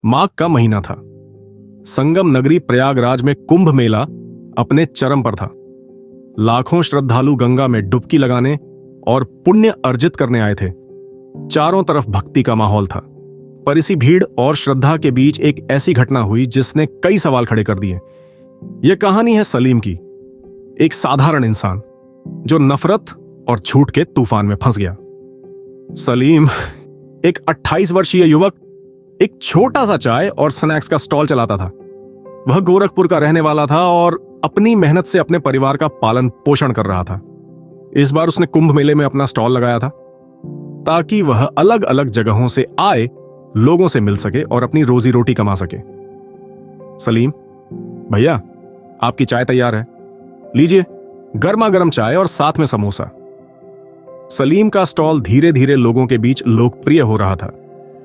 माघ का महीना था। संगम नगरी प्रयागराज में कुंभ मेला अपने चरम पर था। लाखों श्रद्धालु गंगा में डुबकी लगाने और पुण्य अर्जित करने आए थे। चारों तरफ भक्ति का माहौल था। पर इसी भीड़ और श्रद्धा के बीच एक ऐसी घटना हुई जिसने कई सवाल खड़े कर दिए। यह कहानी है सलीम की, एक साधारण इंसान जो नफरत और झूठ के तूफान में फंस गया। सलीम एक 28 वर्षीय युवक एक छोटा सा चाय और स्नैक्स का स्टॉल चलाता था। वह गोरखपुर का रहने वाला था और अपनी मेहनत से अपने परिवार का पालन पोषण कर रहा था। इस बार उसने कुंभ मेले में अपना स्टॉल लगाया था ताकि वह अलग अलग जगहों से आए लोगों से मिल सके और अपनी रोजी रोटी कमा सके। सलीम, भैया आपकी चाय तैयार है, लीजिए गर्मा गर्म चाय और साथ में समोसा। सलीम का स्टॉल धीरे धीरे लोगों के बीच लोकप्रिय हो रहा था।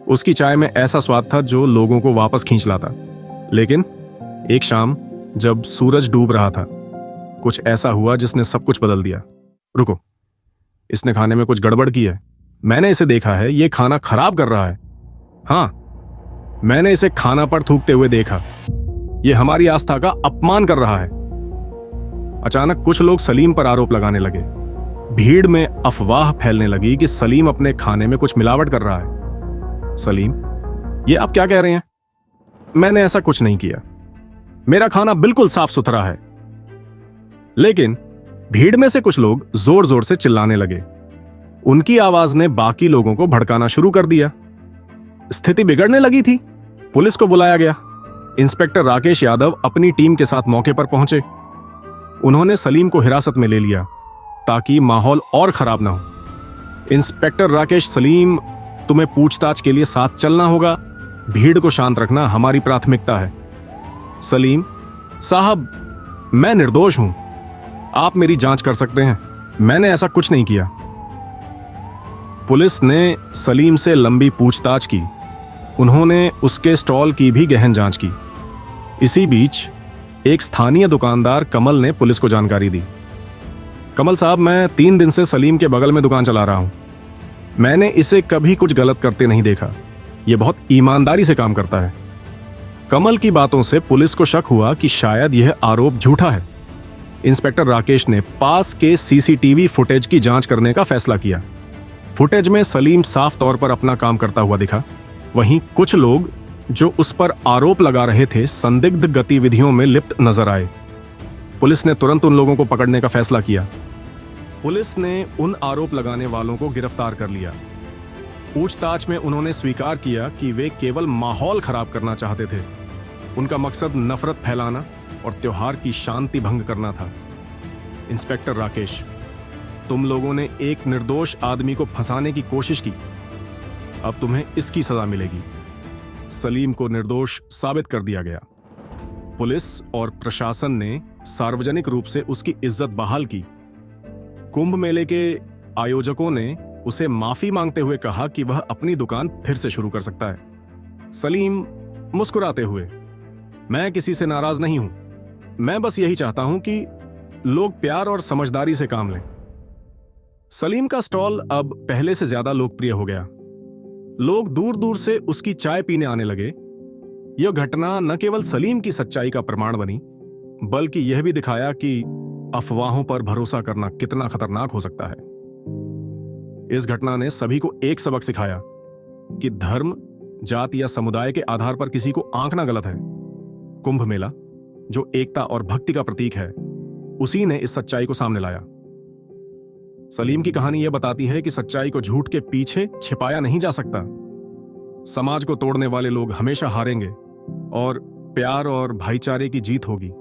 उसकी चाय में ऐसा स्वाद था जो लोगों को वापस खींच लाता। लेकिन एक शाम जब सूरज डूब रहा था, कुछ ऐसा हुआ जिसने सब कुछ बदल दिया। रुको, इसने खाने में कुछ गड़बड़ की है। मैंने इसे देखा है, यह खाना खराब कर रहा है। हाँ, मैंने इसे खाना पर थूकते हुए देखा। यह हमारी आस्था का अपमान कर रहा है। अचानक कुछ लोग सलीम पर आरोप लगाने लगे। भीड़ में अफवाह फैलने लगी कि सलीम अपने खाने में कुछ मिलावट कर रहा है। सलीम, ये आप क्या कह रहे हैं? मैंने ऐसा कुछ नहीं किया, मेरा खाना बिल्कुल साफ सुथरा है। लेकिन भीड़ में से कुछ लोग जोर जोर से चिल्लाने लगे। उनकी आवाज ने बाकी लोगों को भड़काना शुरू कर दिया। स्थिति बिगड़ने लगी थी। पुलिस को बुलाया गया। इंस्पेक्टर राकेश यादव अपनी टीम के साथ मौके पर पहुंचे। उन्होंने सलीम को हिरासत में ले लिया ताकि माहौल और खराब ना हो। इंस्पेक्टर राकेश, सलीम, तुम्हें पूछताछ के लिए साथ चलना होगा। भीड़ को शांत रखना हमारी प्राथमिकता है। सलीम साहब, मैं निर्दोष हूं, आप मेरी जांच कर सकते हैं, मैंने ऐसा कुछ नहीं किया। पुलिस ने सलीम से लंबी पूछताछ की। उन्होंने उसके स्टॉल की भी गहन जांच की। इसी बीच एक स्थानीय दुकानदार कमल ने पुलिस को जानकारी दी। कमल साहब, मैं 3 दिन से सलीम के बगल में दुकान चला रहा हूं। मैंने इसे कभी कुछ गलत करते नहीं देखा। यह बहुत ईमानदारी से काम करता है। कमल की बातों से पुलिस को शक हुआ कि शायद यह आरोप झूठा है। इंस्पेक्टर राकेश ने पास के सीसीटीवी फुटेज की जांच करने का फैसला किया। फुटेज में सलीम साफ तौर पर अपना काम करता हुआ दिखा। वहीं कुछ लोग जो उस पर आरोप लगा रहे थे संदिग्ध गतिविधियों में लिप्त नजर आए। पुलिस ने तुरंत उन लोगों को पकड़ने का फैसला किया। पुलिस ने उन आरोप लगाने वालों को गिरफ्तार कर लिया। पूछताछ में उन्होंने स्वीकार किया कि वे केवल माहौल खराब करना चाहते थे। उनका मकसद नफरत फैलाना और त्योहार की शांति भंग करना था। इंस्पेक्टर राकेश, तुम लोगों ने एक निर्दोष आदमी को फंसाने की कोशिश की, अब तुम्हें इसकी सजा मिलेगी। सलीम को निर्दोष साबित कर दिया गया। पुलिस और प्रशासन ने सार्वजनिक रूप से उसकी इज्जत बहाल की। कुंभ मेले के आयोजकों ने उसे माफी मांगते हुए कहा कि वह अपनी दुकान फिर से शुरू कर सकता है। सलीम मुस्कुराते हुए, मैं किसी से नाराज नहीं हूं, मैं बस यही चाहता हूं कि लोग प्यार और समझदारी से काम लें। सलीम का स्टॉल अब पहले से ज्यादा लोकप्रिय हो गया। लोग दूर दूर से उसकी चाय पीने आने लगे। यह घटना न केवल सलीम की सच्चाई का प्रमाण बनी, बल्कि यह भी दिखाया कि अफवाहों पर भरोसा करना कितना खतरनाक हो सकता है। इस घटना ने सभी को एक सबक सिखाया कि धर्म, जाति या समुदाय के आधार पर किसी को आंकना गलत है। कुंभ मेला, जो एकता और भक्ति का प्रतीक है, उसी ने इस सच्चाई को सामने लाया। सलीम की कहानी यह बताती है कि सच्चाई को झूठ के पीछे छिपाया नहीं जा सकता। समाज को तोड़ने वाले लोग हमेशा हारेंगे और प्यार और भाईचारे की जीत होगी।